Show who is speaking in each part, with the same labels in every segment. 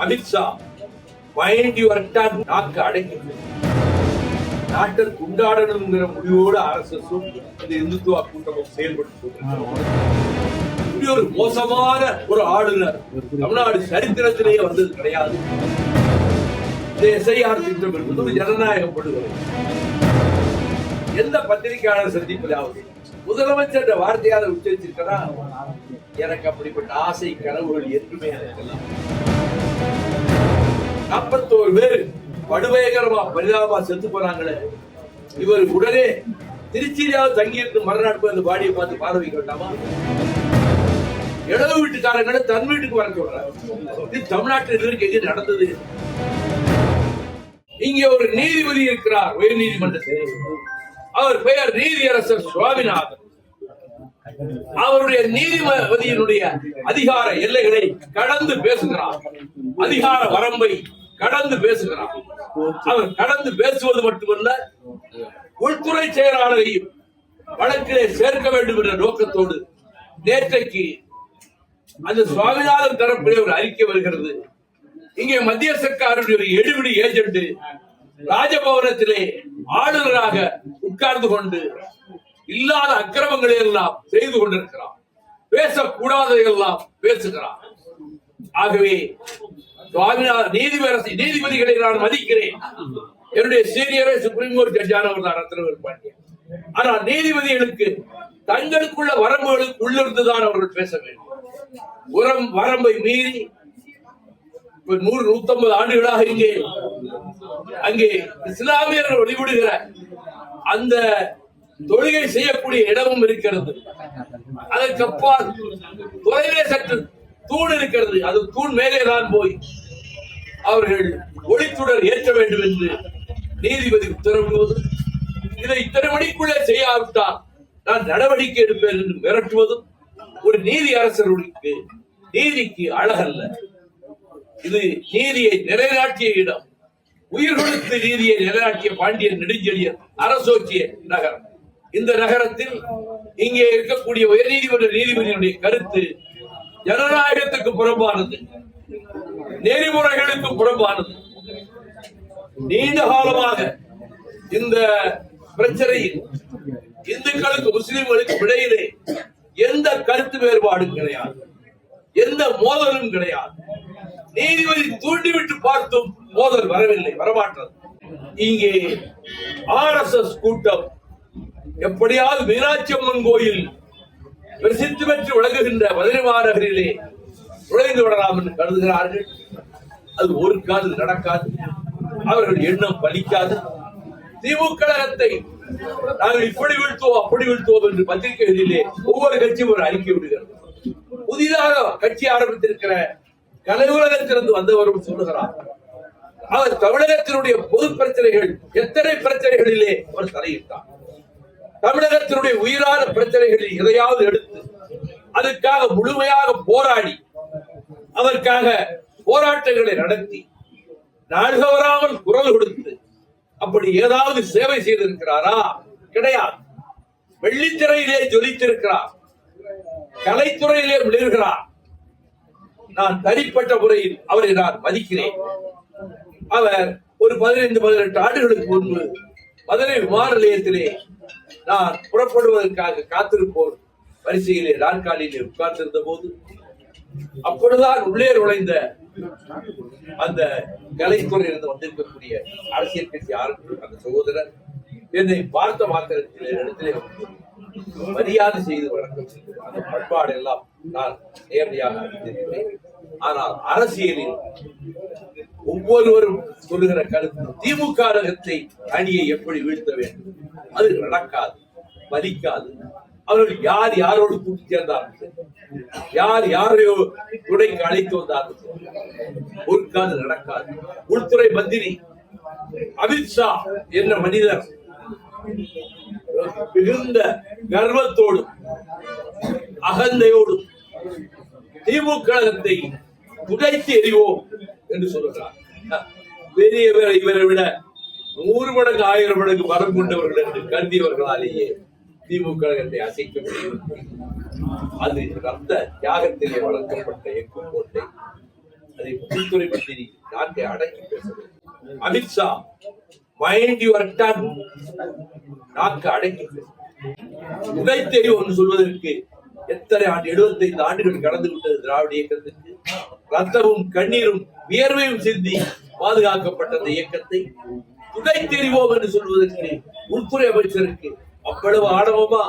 Speaker 1: Amit Shah mind your tongue, நாக்கு அடங்கி நாட்டை துண்டாடணுங்கிற முடிவோடு RSS-உம் இந்த இந்துத்துவ கூட்டமும் செயல்பட்டு இப்படி ஒரு மோசமான ஒரு ஆளுநர் தமிழ்நாடு சரித்திரத்திலேயே வந்தது கிடையாது. இந்த SIR திட்டம் என்பது ஒரு ஜனநாயக படுகொலை. எந்த பத்திரிகையாளர் சந்திப்பதாவது முதலமைச்சர் வார்த்தையால உச்சரிச்சிருக்கா? எனக்கு அப்படிப்பட்ட ஆசை கனவுகள் என்றுமே எனக்கெல்லாம். 41 பேர் படுபயங்கரமா பரிதாபமா செத்து போறாங்களே, இவர் உடனே திருச்சியிலாவது தங்கியிருந்து மறுநாள் போய் அந்த பாடியை பார்த்து பார்வைக்க வேண்டாமா? இடது வீட்டுக்காரங்களை தன் வீட்டுக்கு வர சொல்றாரு. இது தமிழ்நாட்டில் இருக்கு நடந்தது. இங்கே ஒரு நீதிபதி இருக்கிறார் உயர் நீதிமன்றத்தில். அவர் பெயர் நீதியரசர் சுவாமிநாதன். அவருடைய நீதிபதியினுடைய அதிகார எல்லைகளை கடந்து பேசுகிறார், அதிகார வரம்பை கடந்து பேசுகிறார். அவர் கடந்து பேசுவது மட்டுமல்ல, உள்துறை செயலாளரையும் வழக்கிலே சேர்க்க வேண்டும் என்ற நோக்கத்தோடு நேற்றைக்கு அந்த சுவாமிநாதன் தரப்பிலே ஒரு அறிக்கை வருகிறது. இங்கே மத்திய சர்க்காருடைய ஒரு எடுபிடி ஏஜென்ட் ராஜபவனத்திலே ஆளுநராக உட்கார்ந்து கொண்டு இல்லாத அக்கிரமங்களை எல்லாம் செய்து கொண்டிருக்கிறார், பேசக்கூடாததையெல்லாம் பேசுகிறார். ஆகவே நீதிபதிகளை நான் மதிக்கிறேன். என்னுடைய சீனியரை சுப்ரீம் கோர்ட் ஜட்ஜானவர் தான் ரத்னவேல் பாண்டியன். ஆனால் நீதிபதிகளுக்கு தங்களுக்குள்ள வரம்புகளுக்கு உள்ளிருந்துதான் அவர்கள் பேச வேண்டும். வரம்பை மீறி 100-150 ஆண்டுகளாக அங்கே இஸ்லாமியர்கள் வழிபடுகிற அந்த தொழுகை செய்யக்கூடிய இடமும் இருக்கிறது. அதற்கப்பால் தொலைவே சற்று தூண் இருக்கிறது. அது தூண் மேலேதான் போய் அவர்கள் ஒளித்துடர் ஏற்ற வேண்டும் என்று நீதிபதி உத்தரவிடுவது, இதை இத்தனை மணிக்குள்ளே செய்யாவிட்டால் நான் நடவடிக்கை எடுப்பேன் என்று மிரட்டுவதும் ஒரு நீதி அரசர்களுக்கு நீதிக்கு அழகல்ல. இது நீதியை நிலைநாட்டிய இடம். உயிர் கொடுத்து நீதியை நிலைநாட்டிய பாண்டியன் நெடுஞ்செழியன் அரசோக்கிய நகரம். இந்த நகரத்தில் இங்கே இருக்கக்கூடிய உயர்நீதிமன்ற நீதிபதியினுடைய கருத்து ஜனநாயகத்துக்கு புறம்பானது, நெறிமுறைகளுக்கு புறம்பானது. நீண்ட காலமாக இந்த பிரச்சனையில் இந்துக்களுக்கு முஸ்லிம்களுக்கு இடையிலே எந்த கருத்து வேறுபாடும் கிடையாது, எந்த மோதலும் கிடையாது. நீதிபதி தூண்டிவிட்டு பார்த்தும் மோதல் வரவில்லை, வரமாட்டது. இங்கே RSS கூட்டம் எப்படியாவது மீனாட்சி அம்மன் கோயில் பிரசித்தி பெற்று விளங்குகின்ற மதுரை மாநகரிலே நுழைந்து விடலாம் என்று கருதுகிறார்கள். அது ஒரு காலம் நடக்காது, அவர்கள் எண்ணம் பலிக்காது. திமுக கழகத்தை நாங்கள் இப்படி வீழ்த்துவோம் அப்படி வீழ்த்துவோம் என்று பத்திரிகைகளிலே ஒவ்வொரு கட்சியும் ஒரு அறிக்கை விடுகிறது. புதிதாக கட்சி ஆரம்பித்திருக்கிற கலையுலகத்திலிருந்து வந்தவரும் சொல்லுகிறார், அவர் தமிழகத்தினுடைய பொது பிரச்சனைகள் எத்தனை பிரச்சனைகளிலே அவர் தலையிட்டார். தமிழகத்தினுடைய உயிரான பிரச்சனைகளில் எதையாவது எடுத்து அதுக்காக முழுமையாக போராடி அதற்காக போராட்டங்களை நடத்தி நாடு தவறாமல் குரல் கொடுத்து அப்படி ஏதாவது சேவை செய்திருக்கிறாரா? கிடையாது. வெள்ளித்திரையிலே ஜொலித்திருக்கிறார், கலைத்துறையிலே விழுகிறார். நான் தனிப்பட்ட முறையில் அவரை நான் மதிக்கிறேன். அவர் ஒரு 15-18 ஆண்டுகளுக்கு முன்பு மதுரை விமான நிலையத்திலே நான் புறப்படுவதற்காக காத்திருப்போர் வரிசையிலே நாற்காலியிலே உட்கார்ந்திருந்த போது அப்பொழுதுதான் உள்ளே நுழைந்த அந்த கலைத்துறையிலிருந்து வந்திருக்கக்கூடிய அரசியல் கட்சி ஆரம்பிக்கும் அந்த சகோதரர் என்னை பார்த்த மாத்திரத்தில் இடத்திலே மரியாதை செய்து வழங்கும் அந்த பண்பாடு எல்லாம் நான் நேரடியாக அறிந்திருக்கிறேன். ஆனால் அரசியலில் ஒவ்வொருவரும் சொல்லுகிற கருத்து திமுக கழகத்தை அணியை எப்படி வீழ்த்த வேண்டும், அது நடக்காது, பலிக்காது. அவர்கள் யார் யாரோடு கூட்டி சேர்ந்தார்கள், யார் யாரையோ துணைக்கு அழைத்து வந்தார்கள், ஒரு காலம் நடக்காது. உள்துறை மந்திரி அமித்ஷா என்ற மனிதர் மிகுந்த கர்வத்தோடும் அகந்தையோடும் திமுக கழகத்தை துடைத்து எறிவோம் என்று சொல்லுகிறார். பெரியவர் இவரை விட 100 மடங்கு 1000 மடங்கு மரம் கொண்டவர்கள் என்று கருதியவர்களாலேயே திமுக கழகத்தை அசைக்க முடியும். அது ரத்த தியாகத்திலே வளர்க்கப்பட்ட எக்கு கோட்டை. அதை உள்துறை மந்திரி நாட்டை அடக்கி பேச வேண்டும். அமித்ஷா, மைண்ட் யுவர் டன், நாக்கு அடக்கி பேச. உடைத்தெறிவு சொல்வதற்கு எத்தனை ஆண்டு 75 ஆண்டுகள் கடந்து விட்டது திராவிட இயக்கத்திற்கு. ரத்தமும் கண்ணீரும் வியர்வையும் சிந்தி பாதுகாக்கப்பட்ட அந்த இயக்கத்தை உடைத்தெறிவோம் என்று சொல்வதற்கு உள்துறை அமைச்சருக்கு அவ்வளவு ஆணவமா?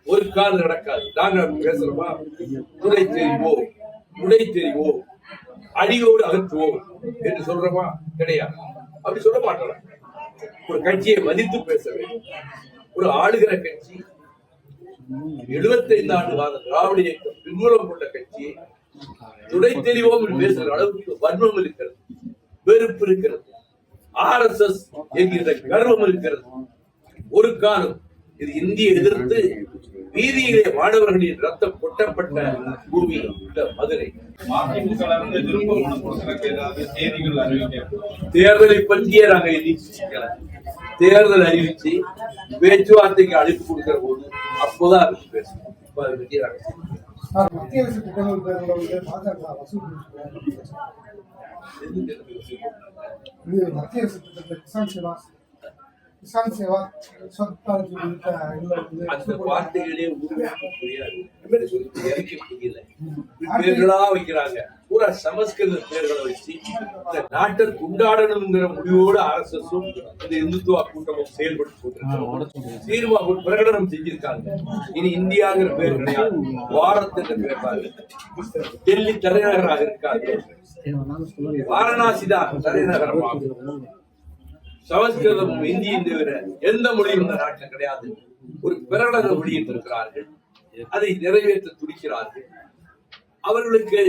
Speaker 1: ஒரு கால் நடக்காது. நாங்கள் பேசுறோமா? உடைத்தெறிவோம், அடியோடு அகற்றுவோம் என்று சொல்றோமா? கிடையாது. அப்படி சொல்ல மாட்டோம். ஒரு கட்சியை மதித்து பேச வேண்டும். ஒரு ஆளுகிற கட்சி 75 ஆண்டு கால திராவிட இயக்கம் பின்புலம் கொண்ட கட்சியை துடைத்தெறிவோம் என்று பேசுகிற அளவுக்கு வன்மம் இருக்கிறது, வெறுப்பு இருக்கிறது, RSS என்கிற கர்வம் இருக்கிறது. ஒரு காலம் இது இந்திய எதிர்த்து வீதியிலே மாணவர்களின் ரத்தம் கொட்டப்பட்ட பூமி இந்த மதுரை. தேர்தலை பற்றியே நாங்கள் தேர்தல் அறிவிச்சு பேச்சுவார்த்தைக்கு அழைப்பு கொடுக்கிற போது அப்போதான் பேசுவோம்.
Speaker 2: மத்திய அரசு திட்டங்கள் மத்திய அரசு திட்டத்தை கிசான் சேவா
Speaker 1: அந்த வார்த்தைகளே புரியாது, பேர்களா வைக்கிறாங்க. பூரா சமஸ்கிருத பேர்களை வச்சு இந்த நாட்டை துண்டாடணுங்கிற முடிவோடு RSSம் இந்த இந்துத்துவ கூட்டமும் செயல்பட்டு போட்டிருக்காங்க. தீர்மானம் பிரகடனம் செஞ்சிருக்காங்க. இனி இந்தியாங்கிற பேர் கிடையாது, பாரத் என்ற பேர். டெல்லி தலைநகராக இருக்காங்க, வாரணாசி தான் தலைநகரமாகும். சமஸ்கிருதம் இந்தியும் தவிர எந்த மொழியும் இந்த நாட்டில் கிடையாது. ஒரு பிரகடன வெளியிட்டிருக்கிறார்கள், அதை நிறைவேற்ற துடிக்கிறார்கள். அவர்களுக்கு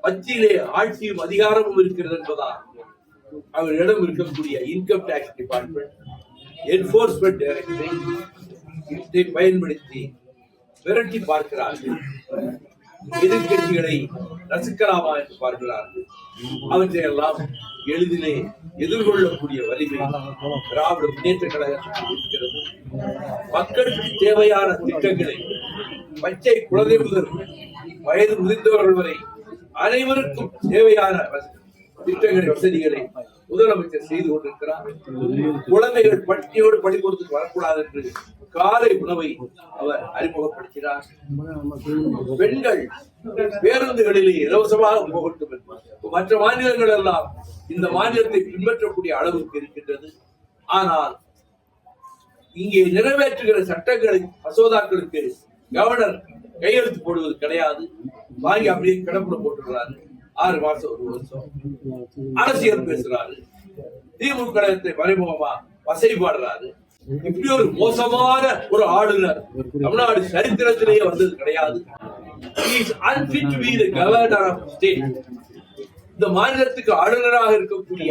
Speaker 1: மத்தியிலே ஆட்சியும் அதிகாரமும் இருக்கிறது என்பதால் அவர்களிடம் இருக்கக்கூடிய இன்கம் டாக்ஸ் டிபார்ட்மெண்ட், என்போர்ஸ்மெண்ட் டைரக்டரை பயன்படுத்தி விரட்டி பார்க்கிறார்கள். எதிர்கட்சிகளை நசுக்கலாமா என்று பார்க்கிறார்கள். அவற்றையெல்லாம் எளிதிலே எதிர்கொள்ளக்கூடிய வலிமை திராவிட முன்னேற்ற கழகத்துக்கு இருக்கிறது. மக்களுக்கு தேவையான திட்டங்களை பச்சை குழந்தை முதல் வயது முதிர்ந்தவர்கள் வரை அனைவருக்கும் தேவையான திட்டங்களை வசதிகளை முதலமைச்சர் செய்து கொண்டிருக்கிறார். குழந்தைகள் பட்டினியோடு பள்ளிக்கூடத்துக்கு வரக்கூடாது என்று காலை உணவை அவர் அறிமுகப்படுத்தினார். பெண்கள் பேருந்துகளிலே இலவசமாக போகட்டும். மற்ற மாநிலங்கள் எல்லாம் இந்த மாநிலத்தை பின்பற்றக்கூடிய அளவுக்கு இருக்கின்றது. ஆனால் இங்கே நிறைவேற்றுகிற சட்டங்களை மசோதாக்களுக்கு கவர்னர் கையெழுத்து போடுவது கிடையாது. வாங்கி அப்படியே கிடப்புல போட்டுறாரு. 6 மாசம் 1 வருஷம் அரசியல் பேசுறாரு. திமுக மறைமுகமா வசைபாடுறாரு. இப்படி ஒரு மோசமான ஒரு ஆளுநர் தமிழ்நாடு சரித்திரத்திலேயே வந்தது கிடையாது. இந்த மாநிலத்துக்கு ஆளுநராக இருக்கக்கூடிய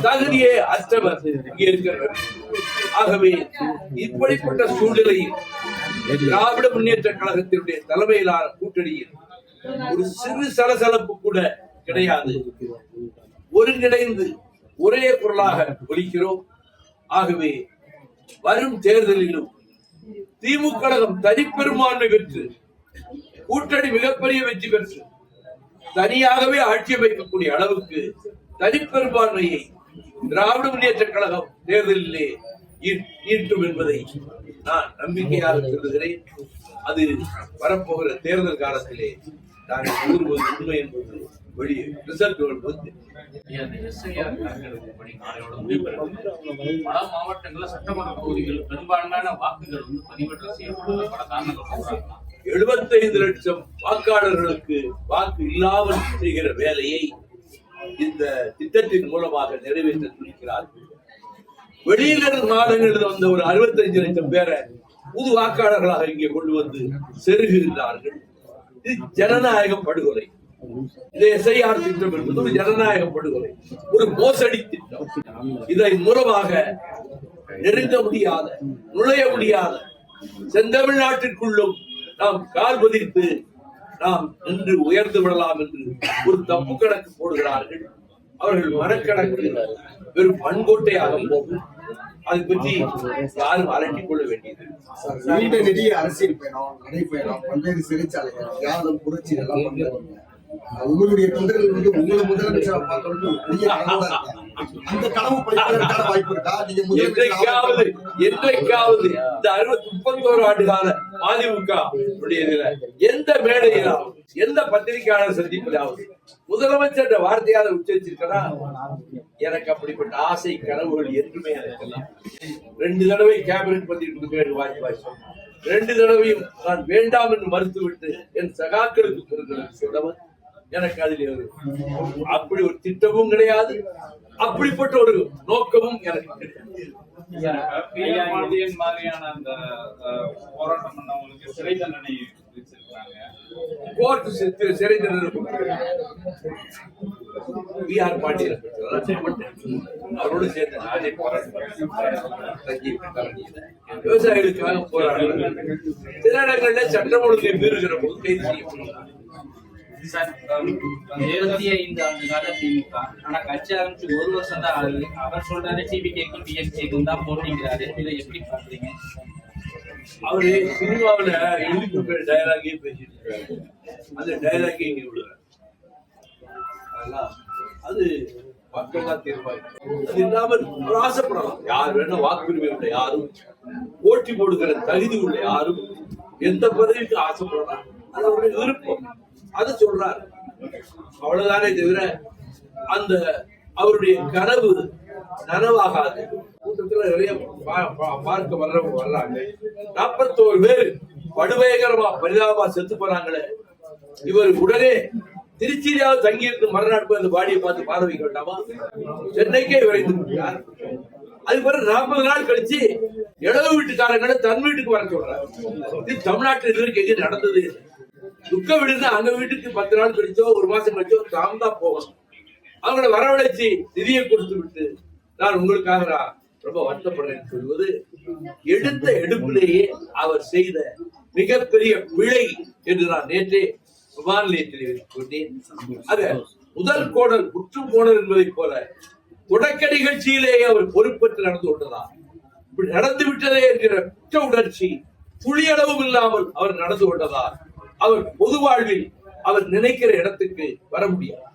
Speaker 1: தகுதியே அற்றவர் இங்கே இருக்கிறார். ஆகவே இப்படிப்பட்ட சூழ்நிலையில் திராவிட முன்னேற்ற கழகத்தினுடைய தலைமையிலான கூட்டணியில் ஒரு சிறு சலசலப்பு கூட கிடையாது. ஒருங்கிணைந்து ஒரே குரலாக ஒலிக்கிறோம். ஆகவே வரும் தேர்தலிலும் திமுக கழகம் தனிப்பெரும்பான்மை பெற்று கூட்டணி மிகப்பெரிய வெற்றி பெற்று தனியாகவே ஆட்சி அமைக்கக்கூடிய அளவுக்கு தனிப்பெரும்பான்மையை திராவிட முன்னேற்ற கழகம் தேர்தலிலே ஈட்டும் என்பதை நான் நம்பிக்கையாக கருதுகிறேன். அது வரப்போகிற தேர்தல் காலத்திலே நாங்கள் கூறுவது உண்மை என்பது வெளியே ரிசல்ட் வருவது.
Speaker 3: பல மாவட்டங்களில் சட்டமன்ற தொகுதிகள் பெரும்பான்மையான வாக்குகள் பதிவேற்றம் செய்யப்பட்ட பல காரணங்கள்
Speaker 1: 75 லட்சம் வாக்காளர்களுக்கு வாக்கு இல்லாமல் செய்கிற வேலையை இந்த திட்டத்தின் மூலமாக நிறைவேற்ற துடிக்கிறார்கள். வெளியிலிருந்து மாநிலங்களில் வந்த ஒரு 65 லட்சம் பேரை புது வாக்காளர்களாக இங்கே கொண்டு வந்து செருகுகிறார்கள். இது ஜனநாயக படுகொலை. இது SIR திட்டம் என்பது ஒரு ஜனநாயக படுகொலை, ஒரு மோசடி திட்டம். இதன் மூலமாக நெருங்க முடியாத, நுழைய முடியாத செந்தமிழ்நாட்டிற்குள்ளும் நாம் கால் பதித்து நாம் நின்று உயர்ந்து விடலாம் என்று ஒரு தப்பு கணக்கு போடுகிறார்கள். அவர்கள் மனக்கணக்கு வெறும் மண்கோட்டையாக போகும். அதை பற்றி யாரும் அலட்டிக் கொள்ள வேண்டியது.
Speaker 4: நீண்ட நெடிய அரசியல் பயணம், நடைபயணம், பல்வேறு சிறைச்சாலைகள், தியாகம், புரட்சி எல்லாம் பண்றாங்க. உங்களுடைய தொண்டர்கள் வந்து உங்களை முதலமைச்சரா பார்க்கணும்னு ஒரு பெரிய கனவோட இருக்காங்க. அந்த கனவு பழிப்பதற்கான வாய்ப்பு இருக்கா? நீங்க
Speaker 1: என்றைக்காவது
Speaker 4: முதலமைச்சர்
Speaker 1: இந்த 31 ஆண்டு கால அதிமுக எந்த மேடையிலாவது எந்த பத்திரிகையாளர் சந்திப்பிலாவது முதலமைச்சர் வார்த்தையால உச்சரிச்சிருக்கா? எனக்கு அப்படிப்பட்ட ஆசை கனவுகள் என்றுமே எனக்கு இல்லை. 2 தடவை கேபினட் பத்திரிகை கொடுக்க வாய்ப்பாய் சொன்னேன். 2 தடவையும் நான் வேண்டாம் என்று மறுத்துவிட்டு என் சகாக்களுக்கு கொடுக்கிறேன் சொன்னவர் எனக்கு அதில் அப்படி ஒரு திட்டமும் கிடையாது, அப்படிப்பட்ட ஒரு நோக்கமும் எனக்கு
Speaker 3: பாண்டியன் மாதிரியான அந்த போராட்டம் பண்ணவங்களுக்கு சிறை தண்டனை விதிச்சிருக்காங்க.
Speaker 1: கோர்ட் சிறை தண்டனை பிஆர் பாண்டியன் அவரோடு சேர்ந்து நானே போராட்டம் விவசாயிகளுக்காக போராடுறேன். சில இடங்கள்ல சட்டம் ஒழுங்கை மீறுகிற போது கைது செய்யப்படும்.
Speaker 3: 75 ஆண்டு கால திமுக, ஆனா கட்சி ஆரம்பிச்சு 1 வருஷம் தான் ஆகுது. அவர் சொல்றாரு டிவிகேக்கும் டிஎம்கேக்கும் தான் போட்டிங்கிறாரு. இதை எப்படி பாக்குறீங்க?
Speaker 1: அவரு சினிமாவில எழுதி கொடுக்கிற டயலாகே பேசிட்டு இருக்காரு. அந்த டயலாகே இங்க விடுறாரு. அது மக்கள் தான் தீர்மானிக்கும். அது இல்லாமல் அவர் ஆசைப்படலாம். யார் வேணா வாக்குரிமை உள்ள யாரும், போட்டி போடுகிற தகுதி உள்ள யாரும் எந்த பதவிக்கு ஆசைப்படலாம். அது அவருடைய விருப்பம். அதை சொல்றாரு. அவ்வளவுதானே தவிர அந்த அவருடைய கனவு நனவாகாது. கூட்டத்துல நிறைய பார்க்க வர்றவங்க வர்றாங்க. 41 பேர் படுபயங்கரமா பரிதாபமா செத்து போறாங்களே. இவர் உடனே திருச்சியிலாவது தங்கியிருந்து மறுநாள் போய் அந்த பாடியை பார்த்து பார்வைக்க வேண்டாமா? சென்னைக்கே விரைந்து விட்டார். அதுக்கு பிறகு 40 நாள் கழிச்சு இடவு வீட்டுக்காரங்களை தன் வீட்டுக்கு வர சொல்றாரு. இது தமிழ்நாட்டில் இதுவரைக்கும் எங்கே நடந்தது? துக்க வீடுன்னா அங்க வீட்டுக்கு 10 நாள் கழிச்சோ 1 மாசம் கழிச்சோ தாம் தான் போகணும். அவங்களை வரவழைச்சு நிதியை கொடுத்து விட்டு நான் உங்களுக்காக நான் ரொம்ப வருத்தப்படுறேன் சொல்வது எடுத்த எடுப்பிலேயே அவர் செய்த மிகப்பெரிய பிழை என்று நான் நேற்றே விமான நிலையத்தில் கொண்டேன். அது முதல் கோடல் குற்றம் கோடல் என்பதை போல தொடக்க நிகழ்ச்சியிலேயே அவர் பொறுப்பேற்று நடந்து கொண்டதா? இப்படி நடந்து விட்டதே என்கிற குற்ற உணர்ச்சி துளியளவும் இல்லாமல் அவர் நடந்து கொண்டதா? அவர் பொது வாழ்வில் அவர் நினைக்கிற இடத்துக்கு வர முடியாது.